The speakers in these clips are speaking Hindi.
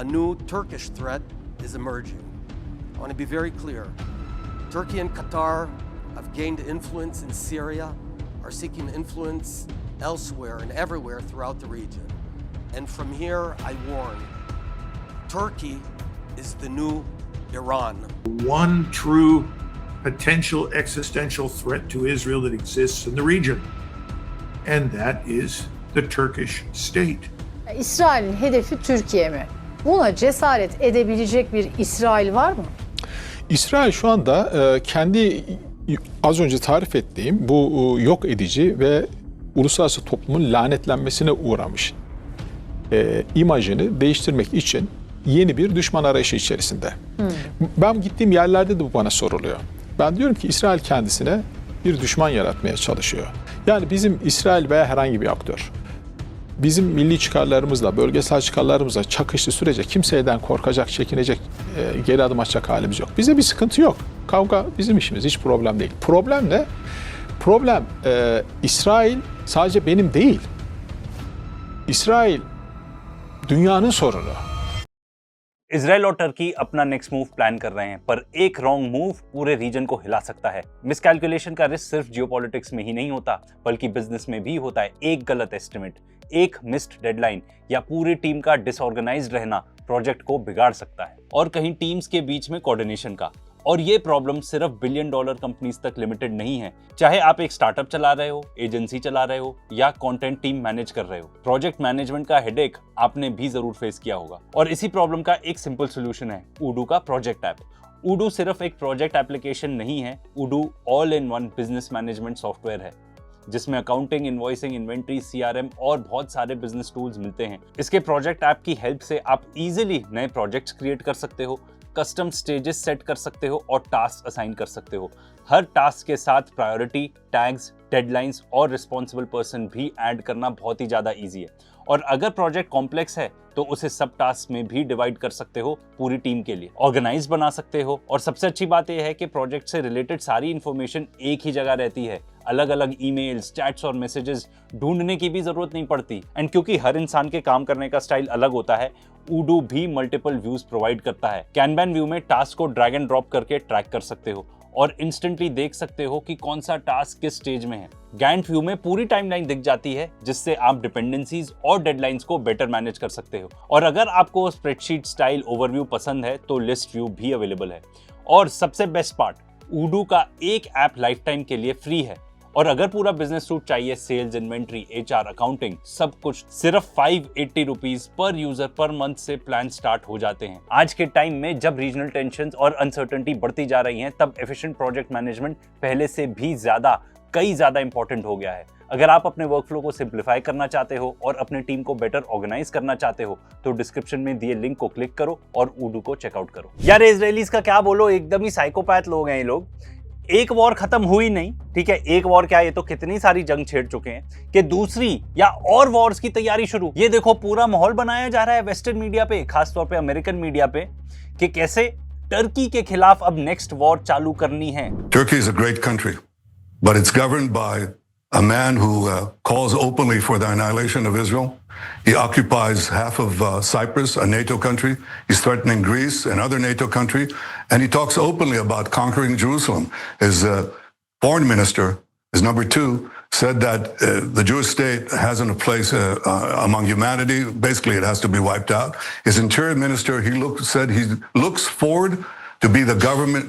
a new Turkish threat is emerging. I want to be very clear. Turkey and Qatar have gained influence in Syria, are seeking influence elsewhere and everywhere throughout the region. And from here, I warn, Turkey is the new Iran. One true potential existential threat to Israel that exists in the region, and that is the Turkish state. İsrail'in hedefi Türkiye mi? Buna cesaret edebilecek bir İsrail var mı? İsrail şu anda kendi az önce tarif ettiğim bu yok edici ve uluslararası toplumun lanetlenmesine uğramış imajını değiştirmek için yeni bir düşman arayışı içerisinde. Ben gittiğim yerlerde de bu bana soruluyor. Ben diyorum ki İsrail kendisine bir düşman yaratmaya çalışıyor. Yani bizim İsrail veya herhangi bir aktör bizim milli çıkarlarımızla, bölgesel çıkarlarımızla çakıştığı sürece kimseden korkacak, çekinecek, geri adım atacak halimiz yok. Bize bir sıkıntı yok. Kavga bizim işimiz, hiç problem değil. Problem ne? Problem İsrail sadece benim değil. İsrail dünyanın sorunu. Israel और टर्की अपना नेक्स्ट मूव प्लान कर रहे हैं, पर एक रॉन्ग मूव पूरे रीजन को हिला सकता है। मिसकैलकुलेशन का रिस्क सिर्फ जियोपॉलिटिक्स में ही नहीं होता, बल्कि बिजनेस में भी होता है। एक गलत एस्टिमेट, एक मिस्ड डेडलाइन या पूरी टीम का डिसऑर्गेनाइज्ड रहना प्रोजेक्ट को बिगाड़ सकता है। और कहीं टीम्स के बीच में कोऑर्डिनेशन का। और ये प्रॉब्लम सिर्फ बिलियन डॉलर कंपनीज तक लिमिटेड नहीं है। चाहे आप एक स्टार्टअप चला रहे हो, एजेंसी चला रहे हो या कंटेंट टीम मैनेज कर रहे हो, प्रोजेक्ट मैनेजमेंट का हेडेक आपने भी जरूर फेस किया होगा। और इसी प्रॉब्लम का एक सिंपल सोल्यूशन है उडू का प्रोजेक्ट ऐप। उडू सिर्फ एक प्रोजेक्ट एप्लीकेशन नहीं है, उडू all in one business management software है, जिसमें अकाउंटिंग, इनवॉइसिंग, इन्वेंट्री, सीआरएम और बहुत सारे बिजनेस टूल्स मिलते हैं। इसके प्रोजेक्ट ऐप की हेल्प से आप इजीली नए प्रोजेक्ट्स क्रिएट कर सकते हो, कस्टम स्टेजेस सेट कर सकते हो और टास्क असाइन कर सकते हो। हर टास्क के साथ प्रायोरिटी, टैग्स, डेडलाइंस और रिस्पॉन्सिबल पर्सन भी ऐड करना बहुत ही ज्यादा इजी है। और अगर प्रोजेक्ट कॉम्प्लेक्स है तो उसे सब टास्क में भी डिवाइड कर सकते हो, पूरी टीम के लिए ऑर्गेनाइज बना सकते हो। और सबसे अच्छी बात यह है कि प्रोजेक्ट से रिलेटेड सारी इंफॉर्मेशन एक ही जगह रहती है। अलग अलग ईमेल्स, चैट्स और मैसेजेस ढूंढने की भी जरूरत नहीं पड़ती। एंड क्योंकि हर इंसान के काम करने का स्टाइल अलग होता है, उडू भी मल्टीपल व्यूज प्रोवाइड करता है। कैनबैन व्यू में टास्क को ड्रैग एंड ड्रॉप करके ट्रैक कर सकते हो और इंस्टेंटली देख सकते हो कि कौन सा टास्क किस स्टेज में है। गैंट व्यू में पूरी टाइमलाइन दिख जाती है, जिससे आप डिपेंडेंसीज और डेडलाइंस को बेटर मैनेज कर सकते हो। और अगर आपको स्प्रेडशीट स्टाइल ओवरव्यू पसंद है तो लिस्ट व्यू भी अवेलेबल है। और सबसे बेस्ट पार्ट, उडू का एक ऐप लाइफ टाइम के लिए फ्री है। और अगर पूरा बिजनेस सूट चाहिए, सेल्स, इन्वेंट्री, एचआर, अकाउंटिंग, सब कुछ सिर्फ 580 rupees per user per month से प्लान स्टार्ट हो जाते हैं। आज के टाइम में जब रीजनल टेंशंस और अनसर्टेनिटी बढ़ती जा रही हैं, तब एफिशिएंट प्रोजेक्ट मैनेजमेंट पहले से भी कई ज्यादा इंपॉर्टेंट हो गया है। अगर आप अपने वर्कफ्लो को सिंप्लीफाई करना चाहते हो और अपनी टीम को बेटर ऑर्गेनाइज करना चाहते हो, तो डिस्क्रिप्शन में दिए लिंक को क्लिक करो और उडू को चेकआउट करो। यार इजरायलीज का क्या बोलो, एकदम ही साइकोपैथ लोग हैं ये लोग। एक वॉर खत्म हुई नहीं, ठीक है, एक वॉर क्या, ये तो कितनी सारी जंग छेड़ चुके हैं कि दूसरी या और वॉर्स की तैयारी शुरू। ये देखो पूरा माहौल बनाया जा रहा है वेस्टर्न मीडिया पे, खासतौर पे अमेरिकन मीडिया पे, कि कैसे टर्की के खिलाफ अब नेक्स्ट वॉर चालू करनी है। Turkey is a great country, but it's governed by a man who calls openly for the annihilation of Israel. He occupies half of Cyprus, a NATO country. He's threatening Greece, another NATO country. And he talks openly about conquering Jerusalem. His foreign minister, his number two, said that the Jewish state hasn't a place among humanity. Basically, it has to be wiped out. His interior minister, said he looks forward to be the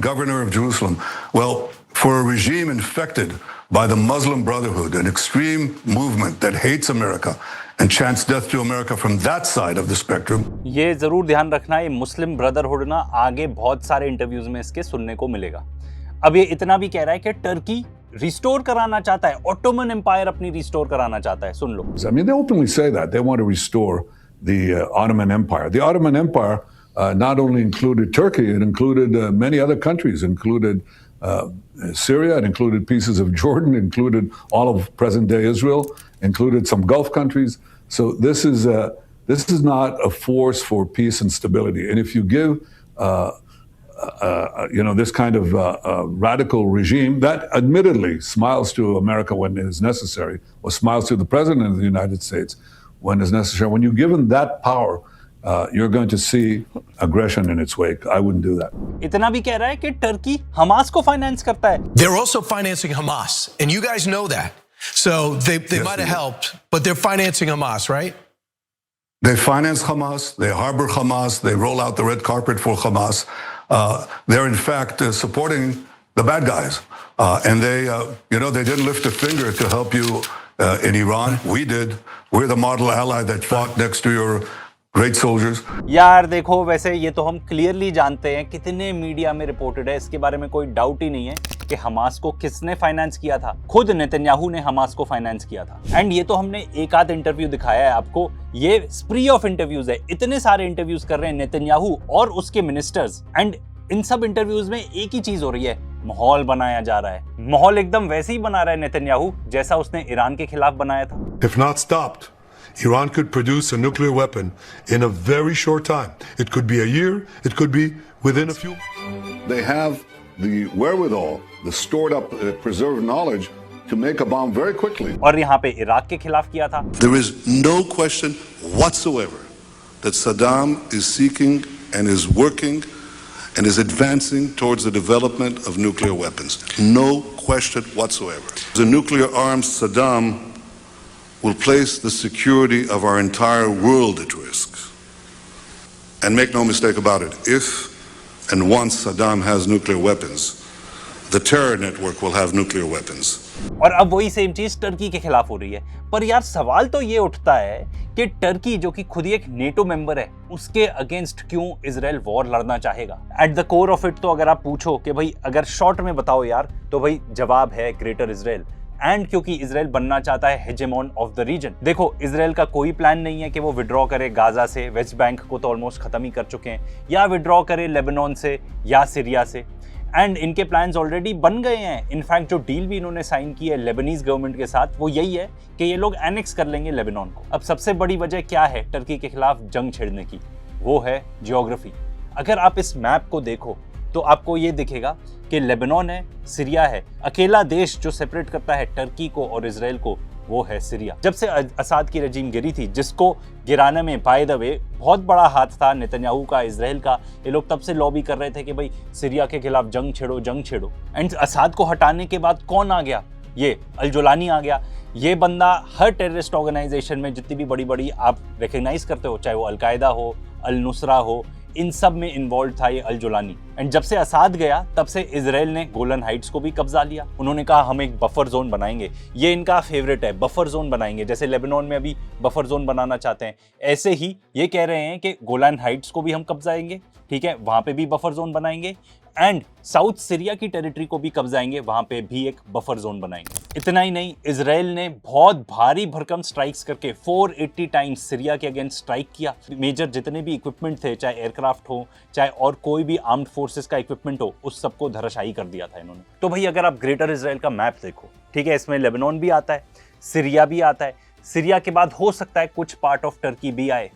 governor of Jerusalem. Well, for a regime infected by the Muslim Brotherhood, an extreme movement that hates America and chants death to America from that side of the spectrum. ये जरूर ध्यान रखना, ये मुस्लिम ब्रदरहुड ना आगे बहुत सारे इंटरव्यूज में इसके सुनने को मिलेगा। अब ये इतना भी कह रहा है कि टर्की रिस्टोर कराना चाहता है, ऑटोमन एम्पायर अपनी रिस्टोर कराना चाहता है। सुन लो। I mean, they openly say that they want to restore the Ottoman Empire. The Ottoman Empire not only included Turkey, it included many other countries, included Syria, it included pieces of Jordan, included all of present-day Israel, included some Gulf countries. So this is not a force for peace and stability. And if you give this kind of radical regime that admittedly smiles to America when it is necessary, or smiles to the president of the United States when it's necessary, when you give them that power, you're going to see aggression in its wake. I wouldn't do that. इतना भी कह रहा है कि टर्की हमास को फाइनेंस करता है। They're also financing Hamas, and you guys know that. So they Yes, might they have do. helped, but they're financing Hamas, right? They finance Hamas, they harbor Hamas, they roll out the red carpet for Hamas. They're in fact supporting the bad guys. And they didn't lift a finger to help you in Iran. We did. We're the model ally that fought next to your great soldiers. यार देखो, वैसे ये तो हम क्लियरली जानते हैं, कितने मीडिया में रिपोर्टेड है, इसके बारे में कोई डाउट ही नहीं है कि हमास को किसने फाइनेंस किया था। खुद नेतन्याहू ने हमास को फाइनेंस किया था। एंड ये तो हमने एक आध इंटरव्यू दिखाया है आपको, ये स्प्री ऑफ इंटरव्यूज है, इतने सारे इंटरव्यूज कर रहे हैं नेतन्याहू और उसके मिनिस्टर्स। एंड इन सब इंटरव्यूज में एक ही चीज हो रही है, माहौल बनाया जा रहा है। माहौल एकदम वैसे ही बना रहा है नेतन्याहू जैसा उसने ईरान के खिलाफ बनाया था। If not stopped, Iran could produce a nuclear weapon in a very short time. It could be a year, it could be within a few. They have the wherewithal, the stored up, preserved knowledge to make a bomb very quickly. और यहाँ पे इराक के खिलाफ किया था। There is no question whatsoever that Saddam is seeking and is working and is advancing towards the development of nuclear weapons. No question whatsoever. The nuclear armed Saddam will place the security of our entire world at risk. And make no mistake about it, if and once Saddam has nuclear weapons, the terror network will have nuclear weapons. और अब वही सेम चीज टर्की के खिलाफ हो रही है। पर यार सवाल तो ये उठता है कि टर्की जो कि खुद ही एक नेटो मेंबर है, उसके अगेंस्ट क्यों इजराइल वॉर लड़ना चाहेगा? At the core of it तो अगर आप पूछो कि भाई अगर शॉर्ट में बताओ यार, तो भाई जवाब है ग्रेटर इजराइल। एंड क्योंकि इजराइल बनना चाहता है हेजेमोन ऑफ द रीजन। देखो, इजराइल का कोई प्लान नहीं है कि वो विड्रॉ करे गाजा से, वेस्ट बैंक को तो ऑलमोस्ट खत्म ही कर चुके हैं, या विड्रॉ करे लेबनान से या सीरिया से। एंड इनके प्लान्स ऑलरेडी बन गए हैं। इनफैक्ट जो डील भी इन्होंने साइन की है लेबनीज गवर्नमेंट के साथ, वो यही है कि ये लोग एनेक्स कर लेंगे लेबनान को। अब सबसे बड़ी वजह क्या है टर्की के खिलाफ जंग छेड़ने की? वो है जियोग्राफी। अगर आप इस मैप को देखो तो आपको ये दिखेगा कि लेबनान है, सीरिया है, अकेला देश जो सेपरेट करता है टर्की को और इजराइल को वो है सीरिया। जब से असाद की रजीम गिरी थी, जिसको गिराने में बाय द वे बहुत बड़ा हाथ था नेतन्याहू का, इजराइल का, ये लोग तब से लॉबी कर रहे थे कि भाई सीरिया के खिलाफ जंग छेड़ो, जंग छेड़ो। एंड असाद को हटाने के बाद कौन आ गया? ये अल-जुलानी आ गया। ये बंदा हर टेररिस्ट ऑर्गेनाइजेशन में जितनी भी बड़ी बड़ी आप रिकग्नाइज करते हो, चाहे वो अल-कायदा हो, अल-नुसरा हो, इन सब में इन्वॉल्व था ये अल-जुलानी। एंड जब से असाद गया तब से इजराइल ने गोलन हाइट्स को भी कब्जा लिया। उन्होंने कहा हम एक बफर जोन बनाएंगे, ये इनका फेवरेट है, बफर जोन बनाएंगे। जैसे लेबनान में अभी बफर जोन बनाना चाहते हैं, ऐसे ही ये कह रहे हैं कि गोलन हाइट्स को भी हम कब्जाएंगे, ठीक है, वहां पे भी बफर जोन बनाएंगे। एंड साउथ सीरिया की टेरिटरी को भी कब्जाएंगे, वहां पे भी एक बफर जोन बनाएंगे। इतना ही नहीं, इजराइल ने बहुत भारी भरकम स्ट्राइक्स करके 480 टाइम्स सीरिया के अगेंस्ट स्ट्राइक किया। मेजर जितने भी इक्विपमेंट थे, चाहे एयरक्राफ्ट हो, चाहे और कोई भी आर्म्ड फोर्सेस का इक्विपमेंट हो, उस सबको धराशायी कर दिया था इन्होंने। तो भाई अगर आप ग्रेटर इजराइल का मैप देखो, ठीक है, इसमें लेबनान भी आता है, सीरिया भी आता है, सीरिया के बाद हो सकता है कुछ पार्ट ऑफ टर्की भी आए।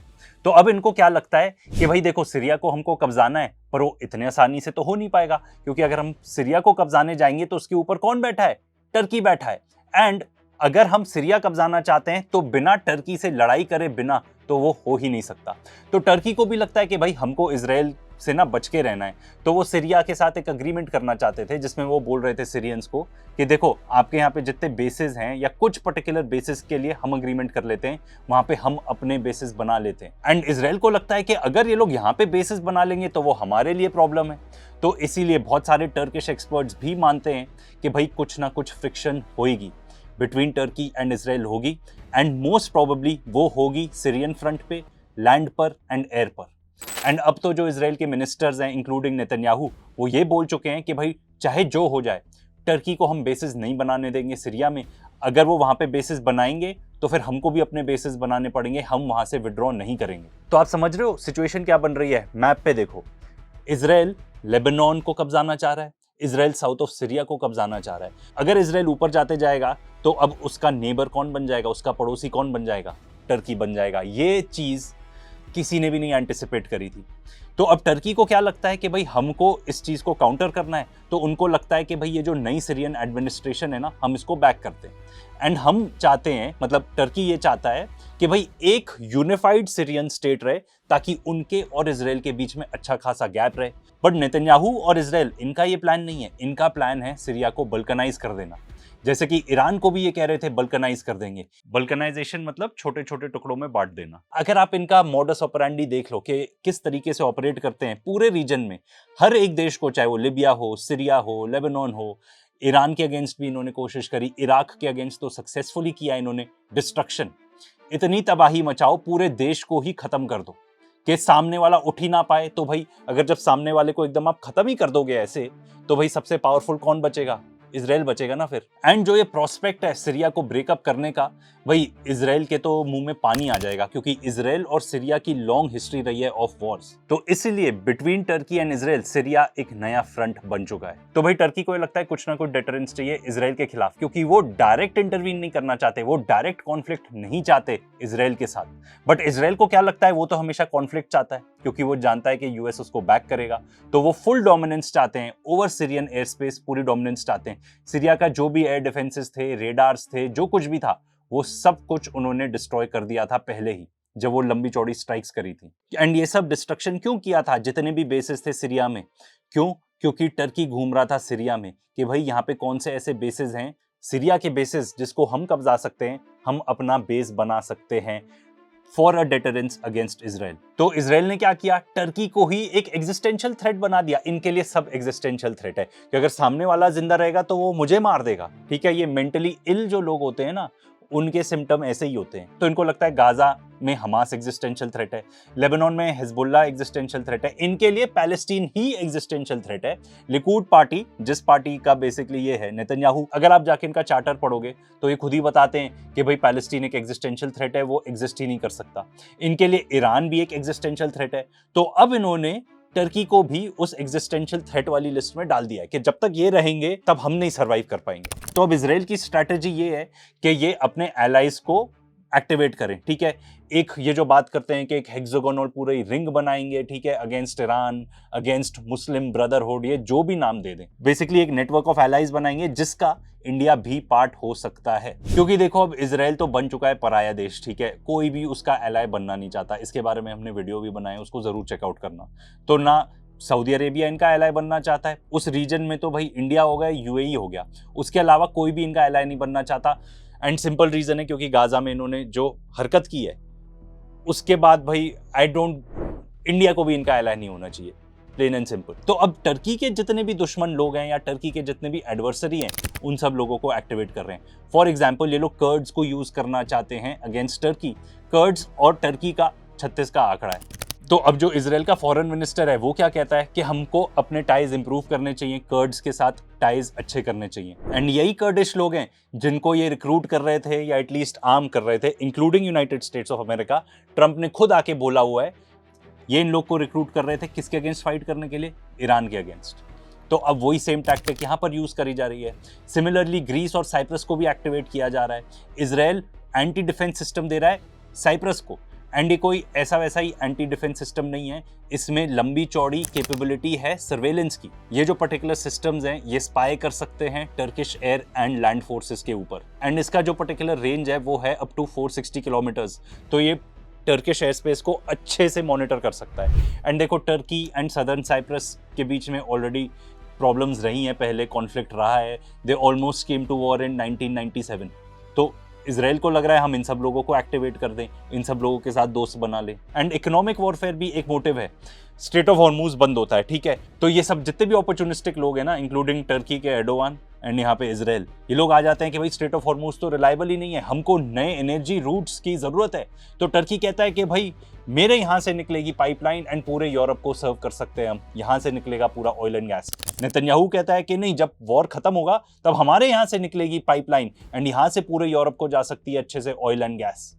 तो अब इनको क्या लगता है कि भाई देखो, सीरिया को हमको कब्जाना है, पर वो इतने आसानी से तो हो नहीं पाएगा, क्योंकि अगर हम सीरिया को कब्जाने जाएंगे तो उसके ऊपर कौन बैठा है? टर्की बैठा है। एंड अगर हम सीरिया कब्जाना चाहते हैं तो बिना टर्की से लड़ाई करे बिना तो वो हो ही नहीं सकता। तो टर्की को भी लगता है कि भाई हमको इजराइल से ना बच के रहना है, तो वो सीरिया के साथ एक अग्रीमेंट करना चाहते थे, जिसमें वो बोल रहे थे सीरियंस को कि देखो आपके यहाँ पे जितने बेसिस हैं या कुछ पर्टिकुलर बेसिस के लिए हम अग्रीमेंट कर लेते हैं, वहां पे हम अपने बेसिस बना लेते हैं। एंड इजराइल को लगता है कि अगर ये लोग यहाँ पे बेसिस बना लेंगे तो वो हमारे लिए प्रॉब्लम है। तो इसीलिए बहुत सारे टर्किश एक्सपर्ट्स भी मानते हैं कि भाई कुछ ना कुछ फ्रिक्शन होगी बिटवीन टर्की एंड इजराइल होगी। एंड मोस्ट प्रोबेबली वो होगी सीरियन फ्रंट पे, लैंड पर एंड एयर पर। एंड अब तो जो इजराइल के मिनिस्टर्स हैं इंक्लूडिंग नेतन्याहू, वो ये बोल चुके हैं कि भाई चाहे जो हो जाए, टर्की को हम बेसिस नहीं बनाने देंगे सीरिया में। अगर वो वहां पे बेसिस बनाएंगे तो फिर हमको भी अपने बेसिस बनाने पड़ेंगे, हम वहां से विड्रॉ नहीं करेंगे। तो आप समझ रहे हो सिचुएशन क्या बन रही है? मैप पे देखो, इजराइल लेबनान को कब्जाना चाह रहा है, इजराइल साउथ ऑफ सीरिया को कब्जाना चाह रहा है। अगर इजराइल ऊपर जाते जाएगा तो अब उसका नेबर कौन बन जाएगा? उसका पड़ोसी कौन बन जाएगा? टर्की बन जाएगा। ये चीज किसी ने भी नहीं एंटिसिपेट करी थी। तो अब टर्की को क्या लगता है कि भाई हमको इस चीज को काउंटर करना है, तो उनको लगता है कि भाई ये जो नई सीरियन एडमिनिस्ट्रेशन है ना, हम इसको बैक करते हैं। एंड हम चाहते हैं, मतलब टर्की ये चाहता है कि भाई एक यूनिफाइड सीरियन स्टेट रहे, ताकि उनके और इजराइल के बीच में अच्छा खासा गैप रहे। बट नेतन्याहू और इजराइल, इनका ये प्लान नहीं है। इनका प्लान है सीरिया को बल्कनाइज कर देना, जैसे कि ईरान को भी ये कह रहे थे बल्कनाइज कर देंगे। बल्कनाइजेशन मतलब छोटे छोटे टुकड़ों में बांट देना। अगर आप इनका मॉडस ऑपरेंडी देख लो कि किस तरीके से ऑपरेट करते हैं पूरे रीजन में, हर एक देश को, चाहे वो लिबिया हो, सीरिया हो, लेबनान हो, ईरान के अगेंस्ट भी इन्होंने कोशिश करी, इराक के अगेंस्ट तो सक्सेसफुली किया इन्होंने डिस्ट्रक्शन। इतनी तबाही मचाओ, पूरे देश को ही खत्म कर दो कि सामने वाला उठ ही ना पाए। तो भाई अगर जब सामने वाले को एकदम आप खत्म ही कर दोगे ऐसे, तो भाई सबसे पावरफुल कौन बचेगा? इजराइल बचेगा ना फिर। एंड जो ये प्रोस्पेक्ट है सीरिया को ब्रेकअप करने का, भाई इजराइल के तो मुंह में पानी आ जाएगा, क्योंकि इजराइल और सीरिया की लॉन्ग हिस्ट्री रही है ऑफ वॉर्स। तो इसीलिए between Turkey and Israel Syria एक नया फ्रंट बन चुका है। तो भाई टर्की को लगता है कुछ ना कुछ डेटरेंस चाहिए इजराइल के खिलाफ, क्योंकि वो डायरेक्ट इंटरवीन नहीं करना चाहते, वो डायरेक्ट कॉन्फ्लिक्ट नहीं चाहते इजराइल के साथ। बट इजराइल को क्या लगता है, वो तो हमेशा कॉन्फ्लिक्ट चाहता है, क्योंकि वो जानता है कि यूएस उसको बैक करेगा। तो वो फुल डोमिनेंस चाहते हैं ओवर सीरियन एयर स्पेस, पूरी डोमिनेंस चाहते हैं। सीरिया का जो भी एयर डिफेंसेस थे, रेडार्स थे, जो कुछ भी था, वो सब कुछ उन्होंने डिस्ट्रॉय कर दिया था पहले ही, जब वो लंबी चौड़ी स्ट्राइक्स करी थी। एंड ये सब डिस्ट्रक्शन क्यों किया था? जितने भी बेसेस थे सीरिया में, क्यों? क्योंकि टर्की घूम रहा था सीरिया में कि भाई यहाँ पे कौन से ऐसे बेसेस हैं, सीरिया के बेसेस जिसको हम कब्जा सकते हैं, हम अपना बेस बना सकते हैं for a deterrence against Israel. तो इजराइल ने क्या किया? टर्की को ही एक एग्जिस्टेंशियल थ्रेट बना दिया। इनके लिए सब एग्जिस्टेंशियल थ्रेट है कि अगर सामने वाला जिंदा रहेगा तो वो मुझे मार देगा। ठीक है, ये मेंटली इल जो लोग होते हैं ना, उनके सिम्टम ऐसे ही होते हैं। तो इनको लगता है गाजा में हमास एग्जिस्टेंशियल थ्रेट है, लेबनान में हिजबुल्लाह एग्जिस्टेंशियल थ्रेट है, इनके लिए पैलेस्टीन ही एग्जिस्टेंशियल थ्रेट है। लिकुड पार्टी, जिस पार्टी का बेसिकली ये है नेतन्याहू, अगर आप जाके इनका चार्टर पढ़ोगे तो ये खुद ही बताते हैं कि भाई पैलेस्टीन एक एग्जिस्टेंशियल थ्रेट है, वो एग्जिस्ट ही नहीं कर सकता। इनके लिए ईरान भी एक एग्जिस्टेंशियल थ्रेट है। तो अब इन्होंने टर्की को भी उस एग्जिस्टेंशियल थ्रेट वाली लिस्ट में डाल दिया है कि जब तक ये रहेंगे तब हम नहीं सर्वाइव कर पाएंगे। तो अब इजराइल की स्ट्रैटेजी ये है कि ये अपने एलाइज को एक्टिवेट करें। ठीक है, एक ये जो बात करते हैं कि एक हेक्सागोनल पूरी रिंग बनाएंगे, ठीक है, अगेंस्ट ईरान, अगेंस्ट मुस्लिम ब्रदरहुड, ये जो भी नाम दे दें, बेसिकली एक नेटवर्क ऑफ एलाइज बनाएंगे जिसका इंडिया भी पार्ट हो सकता है। क्योंकि देखो अब इजराइल तो बन चुका है पराया देश, ठीक है, कोई भी उसका एलाय बनना नहीं चाहता। इसके बारे में हमने वीडियो भी बनाए, उसको जरूर चेकआउट करना। तो ना सऊदी अरेबिया इनका एलाय बनना चाहता है, उस रीजन में तो भाई इंडिया हो गया, यूएई हो गया, उसके अलावा कोई भी इनका एलाय नहीं बनना चाहता। एंड सिंपल रीजन है क्योंकि गाजा में इन्होंने जो हरकत की है उसके बाद भाई इंडिया को भी इनका एलाय नहीं होना चाहिए, प्लेन एंड सिंपल। तो अब टर्की के जितने भी दुश्मन लोग हैं या टर्की के जितने भी एडवर्सरी हैं, उन सब लोगों को एक्टिवेट कर रहे हैं। फॉर एग्जाम्पल ये लोग कर्ड्स को यूज करना चाहते हैं अगेंस्ट टर्की। कर्ड्स और टर्की का 36 का आंकड़ा है। तो अब जो इजराइल का फॉरेन मिनिस्टर है वो क्या कहता है कि हमको अपने टाइज इंप्रूव करने चाहिए, कर्ड्स के साथ टाइज अच्छे करने चाहिए। एंड यही कर्डिश लोग हैं जिनको ये रिक्रूट कर रहे थे या एटलीस्ट आर्म कर रहे थे, including United states of America. Trump ने खुद आके बोला हुआ है, ये इन लोग को रिक्रूट कर रहे थे किसके अगेंस्ट फाइट करने के लिए? ईरान के अगेंस्ट। तो अब वही सेम टैक्टिक यहाँ पर यूज करी जा रही है। सिमिलरली ग्रीस और साइप्रस को भी एक्टिवेट किया जा रहा है। इजराइल एंटी डिफेंस सिस्टम दे रहा है साइप्रस को, एंड ये कोई ऐसा वैसा ही एंटी डिफेंस सिस्टम नहीं है, इसमें लंबी चौड़ी कैपेबिलिटी है सर्वेलेंस की। ये जो पर्टिकुलर सिस्टम्स हैं ये स्पाई कर सकते हैं Turkish air and land forces के ऊपर, एंड इसका जो पर्टिकुलर रेंज है वो है अप टू 460 किलोमीटर्स। तो ये टर्किश एयर स्पेस को अच्छे से मॉनिटर कर सकता है। एंड देखो टर्की एंड सदर्न साइप्रस के बीच में ऑलरेडी प्रॉब्लम्स रही हैं, पहले कॉन्फ्लिक्ट रहा है। They almost came to war in 1997। तो इजराइल को लग रहा है हम इन सब लोगों को एक्टिवेट कर दें, इन सब लोगों के साथ दोस्त बना लें। एंड इकोनॉमिक वॉरफेयर भी एक मोटिव है। स्ट्रेट ऑफ हॉर्मुज बंद होता है, ठीक है, तो ये सब जितने भी अपॉर्चुनिस्टिक लोग हैं ना, इंक्लूडिंग टर्की के एर्डोगान एंड यहाँ पे इजराइल, ये लोग आ जाते हैं कि भाई स्ट्रेट ऑफ हॉर्मुज तो रिलायबल ही नहीं है, हमको नए एनर्जी रूट्स की जरूरत है। तो टर्की कहता है कि भाई मेरे यहाँ से निकलेगी पाइपलाइन एंड पूरे यूरोप को सर्व कर सकते हैं हम, यहाँ से निकलेगा पूरा ऑयल एंड गैस। नेतन्याहू कहता है कि नहीं, जब वॉर खत्म होगा तब हमारे यहाँ से निकलेगी पाइपलाइन एंड यहाँ से पूरे यूरोप को जा सकती है अच्छे से ऑयल एंड गैस।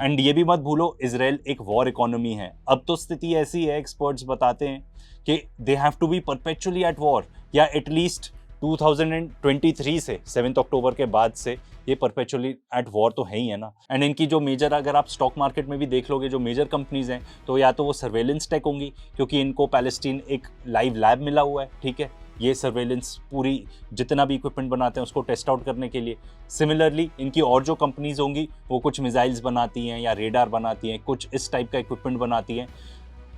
एंड ये भी मत भूलो इजराइल एक वॉर इकोनॉमी है। अब तो स्थिति ऐसी है, एक्सपर्ट्स बताते हैं कि they have to be perpetually at war, या एटलीस्ट 2023 से 7 अक्टूबर के बाद से ये परपेचुअली एट वॉर तो है ही है ना। एंड इनकी जो मेजर, अगर आप स्टॉक मार्केट में भी देख लोगे, जो मेजर कंपनीज हैं, तो या तो वो सर्वेलेंस टेक होंगी, क्योंकि इनको पैलेस्टीन एक लाइव लैब मिला हुआ है, ठीक है, ये सर्वेलेंस पूरी जितना भी इक्विपमेंट बनाते हैं उसको टेस्ट आउट करने के लिए। सिमिलरली इनकी और जो कंपनीज होंगी वो कुछ मिसाइल्स बनाती हैं या रेडार बनाती हैं, कुछ इस टाइप का इक्विपमेंट बनाती हैं,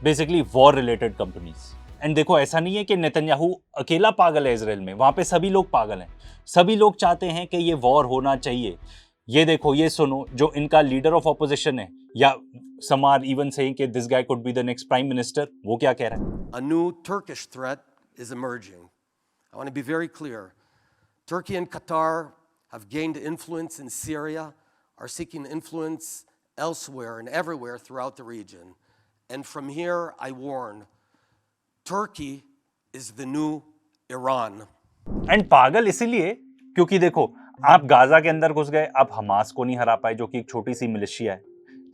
basically war related companies. And देखो, ऐसा नहीं है कि नेतन्याहू अकेला पागल है इसराइल में, वहाँ पे सभी लोग पागल हैं, सभी लोग चाहते हैं कि ये वॉर होना चाहिए। ये देखो, ये सुनो, जो इनका लीडर ऑफ ऑपोजिशन है, या some are even saying कि this guy could be the next prime minister, वो क्या कह रहा है? A new Turkish threat is emerging. I want to be very clear. Turkey and Qatar have gained influence in Syria, are seeking influence elsewhere and everywhere throughout the region. And from here, I warn, Turkey is the new Iran. And पागल इसीलिए क्योंकि देखो, आप गाजा के अंदर घुस गए, आप हमास को नहीं हरा पाए, जो कि एक छोटी सी मिलिशिया है।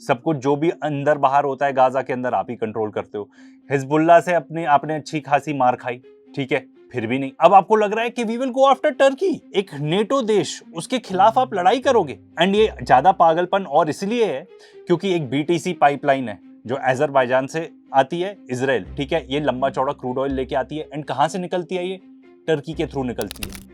सब कुछ जो भी अंदर बाहर होता है गाजा के अंदर आप ही कंट्रोल करते हो। हिजबुल्लाह से आपने अच्छी खासी मार खाई, ठीक है, फिर भी नहीं। अब आपको लग रहा है कि we will go after Turkey, एक नेटो देश, उसके खिलाफ आप लड़ाई करोगे। एंड ये ज्यादा पागलपन और इसलिए है क्योंकि एक बीटीसी पाइपलाइन है जो अजरबैजान से आती है इजराइल, ठीक है, ये लंबा चौड़ा क्रूड ऑयल लेके आती है। एंड कहां से निकलती है? ये टर्की के थ्रू निकलती है।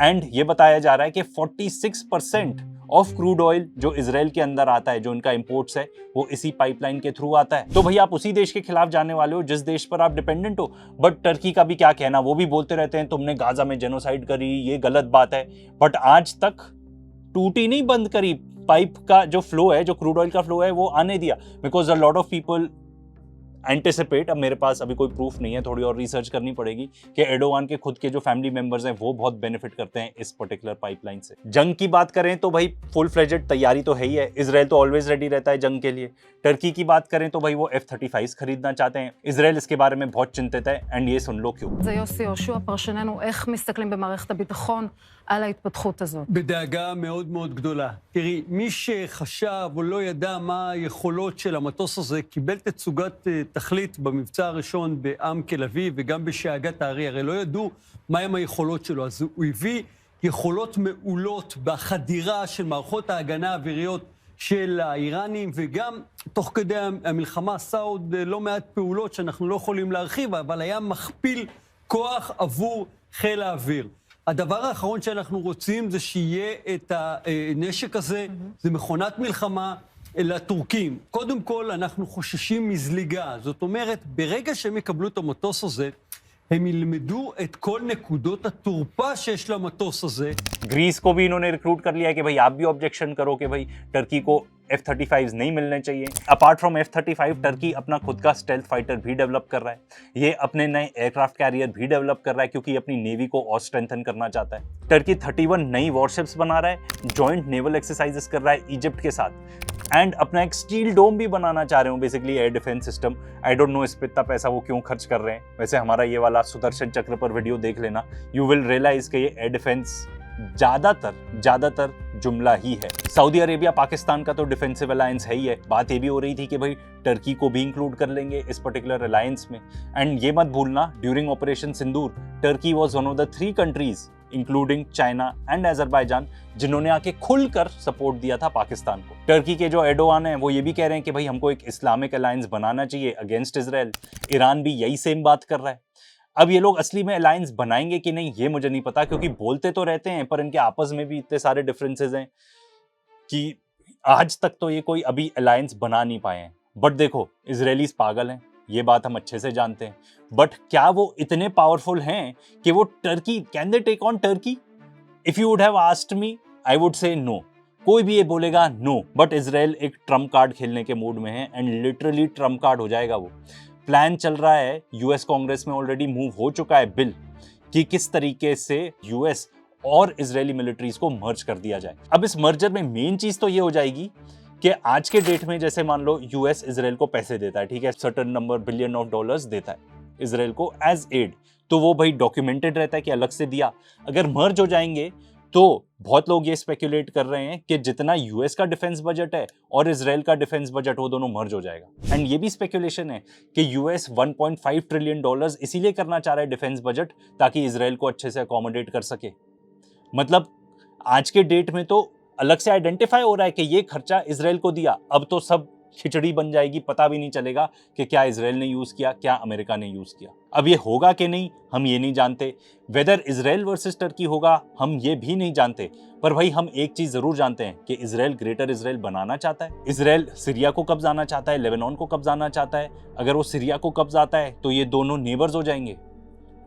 एंड ये बताया जा रहा है कि 46% ऑफ क्रूड ऑयल जो इजराइल के अंदर आता है, जो इनका इंपोर्ट्स है, वो इसी पाइपलाइन के थ्रू आता है। तो भैया आप उसी देश के खिलाफ जाने वाले हो जिस देश पर आप डिपेंडेंट हो। बट टर्की का भी क्या कहना, वो भी बोलते रहते हैं तुमने गाजा में जेनोसाइड करी, ये गलत बात है। बट आज तक टूटी नहीं बंद करी, पाइप का जो फ्लो है, जो क्रूड ऑयल का फ्लो है, वो आने दिया। Because a lot of people anticipate, अब मेरे पास अभी कोई प्रूफ नहीं है, थोड़ी और रिसर्च करनी पड़ेगी, कि एर्डोगान के खुद के जो फैमिली मेंबर्स हैं वो बहुत बेनिफिट करते हैं इस पर्टिकुलर पाइपलाइन से। जंग की बात करें तो भाई फुल फ्लेजेड तैयारी तो है ही है, इजराइल तो ऑलवेज रेडी रहता है जंग के लिए। टर्की की बात करें तो भाई वो F-35 खरीदना चाहते हैं, इजराइल इसके बारे में बहुत चिंतित है। एंड ये सुन लो क्यों। זה יוסי יהושע, פרשננו, איך מסתכלים במערכת הביטחון על ההתפתחות הזאת? בדאגה מאוד מאוד גדולה. תראי, מי שחשב או לא ידע מה היכולות של המטוס הזה, קיבל תצוגת תכלית במבצע הראשון בעם תל אביב וגם בשאגת הארי. הרי לא ידעו מהם היכולות שלו, אז הוא הביא יכולות מעולות בחדירה של מערכות ההגנה האוויריות של האיראנים, וגם תוך כדי המלחמה עשה עוד לא מעט פעולות שאנחנו לא יכולים להרחיב, אבל היה מכפיל כוח עבור חיל האוויר. הדבר האחרון שאנחנו רוצים זה שיהיה את הנשק הזה, זה מכונת מלחמה לטורקים. קודם כל אנחנו חוששים מזליגה, זאת אומרת, ברגע שהם יקבלו את המטוס הזה, הם ילמדו את כל נקודות התורפה שיש למטוס הזה. ग्रीस को भी इन्होंने रिक्रूट कर लिया है कि भाई आप भी ऑब्जेक्शन करो कि भाई टर्की को F-35 नहीं मिलने चाहिए। अपार्ट फ्रॉम F-35, टर्की अपना खुद का स्टेल्थ फाइटर भी डेवलप कर रहा है, ये अपने नए एयरक्राफ्ट कैरियर भी डेवलप कर रहा है, क्योंकि अपनी नेवी को और स्ट्रेंथन करना चाहता है। टर्की 31 नई वॉरशिप्स बना रहा है, जॉइंट नेवल एक्सरसाइजेस कर रहा है इजिप्ट के साथ, एंड अपना एक स्टील डोम भी बनाना चाह रहे हो, basically air defence system. I don't know इस पे इतना पैसा वो क्यों खर्च कर रहे हैं। वैसे हमारा ये वाला सुदर्शन चक्र पर वीडियो देख लेना, यू विल रियलाइज कि ये एयर डिफेंस ज्यादातर जुमला ही है। सऊदी अरेबिया पाकिस्तान का तो डिफेंसिव अलायंस है ही है। बात ये भी हो रही थी कि भाई टर्की को भी इंक्लूड कर लेंगे इस पर्टिकुलर अलायंस में। एंड ये मत भूलना, during operation Sindoor Turkey was one of the 3 countries including China and Azerbaijan जिन्होंने आके खुलकर सपोर्ट दिया था पाकिस्तान को। टर्की के जो एर्डोगान हैं वो ये भी कह रहे हैं कि भाई हमको एक इस्लामिक अलायंस बनाना चाहिए अगेंस्ट इजराइल। ईरान भी यही सेम बात कर रहा है। अब ये लोग असली में अलायंस बनाएंगे कि नहीं ये मुझे नहीं पता, क्योंकि बोलते तो रहते हैं पर इनके आपस में भी इतने सारे डिफरेंसेस हैं कि आज तक तो ये कोई अभी अलायंस बना नहीं पाए हैं। बट देखो, इजरायलीज पागल हैं, ये बात हम अच्छे से जानते हैं। बट क्या वो इतने पावरफुल हैं कि वो Turkey, can they take on Turkey? If you would have asked me, I would say no. कोई भी ये बोलेगा नो, बट इजराइल एक ट्रम्प कार्ड खेलने के मूड में है, एंड लिटरली ट्रम्प कार्ड हो जाएगा वो। प्लान चल रहा है, यूएस कांग्रेस में ऑलरेडी मूव हो चुका है बिल कि किस तरीके से यूएस और इजरायली मिलिट्रीज को मर्ज कर दिया जाए। अब इस मर्जर में मेन चीज तो ये हो जाएगी कि आज के डेट में जैसे मान लो यूएस इजराइल को पैसे देता है, ठीक है, certain number billion of dollars देता है इजराइल को एज एड, तो वो भाई डॉक्यूमेंटेड रहता है कि अलग से दिया। अगर मर्ज हो जाएंगे तो बहुत लोग ये स्पेकुलेट कर रहे हैं कि जितना यूएस का डिफेंस बजट है और इजराइल का डिफेंस बजट वो दोनों मर्ज हो जाएगा। एंड ये भी स्पेकुलेशन है कि यूएस 1.5 ट्रिलियन डॉलर्स इसीलिए करना चाह रहा है डिफेंस बजट ताकि इजराइल को अच्छे से अकोमोडेट कर सके। मतलब आज के डेट में तो अलग से आइडेंटिफाई हो रहा है कि ये खर्चा इजराइल को दिया, अब तो सब खिचड़ी बन जाएगी, पता भी नहीं चलेगा कि क्या इजराइल ने यूज किया, क्या अमेरिका ने यूज किया। अब ये होगा कि नहीं हम ये नहीं जानते, वेदर इजराइल वर्सेस टर्की होगा हम ये भी नहीं जानते, पर भाई हम एक चीज जरूर जानते हैं कि इजराइल ग्रेटर इजराइल बनाना चाहता है। इजराइल सीरिया को कब्जाना चाहता है, लेबनान को कब्जाना चाहता है। अगर वो सीरिया को कब्जाता है तो ये दोनों नेबर्स हो जाएंगे,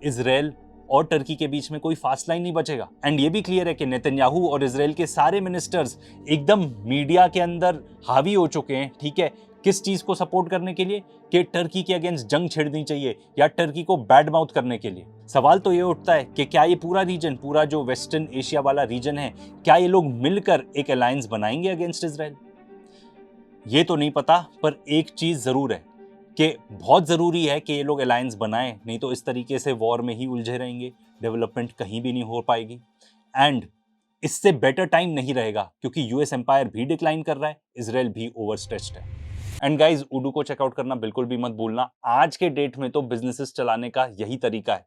इजराइल और टर्की के बीच में कोई फास्ट लाइन नहीं बचेगा। एंड ये भी क्लियर है कि नेतन्याहू और इजराइल के सारे मिनिस्टर्स एकदम मीडिया के अंदर हावी हो चुके हैं, ठीक है, किस चीज को सपोर्ट करने के लिए कि टर्की के अगेंस्ट जंग छेड़नी चाहिए या टर्की को बैड माउथ करने के लिए। सवाल तो ये उठता है कि क्या ये पूरा रीजन, पूरा जो वेस्टर्न एशिया वाला रीजन है, क्या ये लोग मिलकर एक अलायंस बनाएंगे अगेंस्ट इजराइल? ये तो नहीं पता, पर एक चीज जरूर है कि बहुत ज़रूरी है कि ये लोग अलायंस बनाएं, नहीं तो इस तरीके से वॉर में ही उलझे रहेंगे, डेवलपमेंट कहीं भी नहीं हो पाएगी। एंड इससे बेटर टाइम नहीं रहेगा क्योंकि यूएस एम्पायर भी डिक्लाइन कर रहा है, इजराइल भी ओवरस्ट्रेच्ड है। एंड गाइज, उडू को चेकआउट करना बिल्कुल भी मत भूलना। आज के डेट में तो बिजनेसेस चलाने का यही तरीका है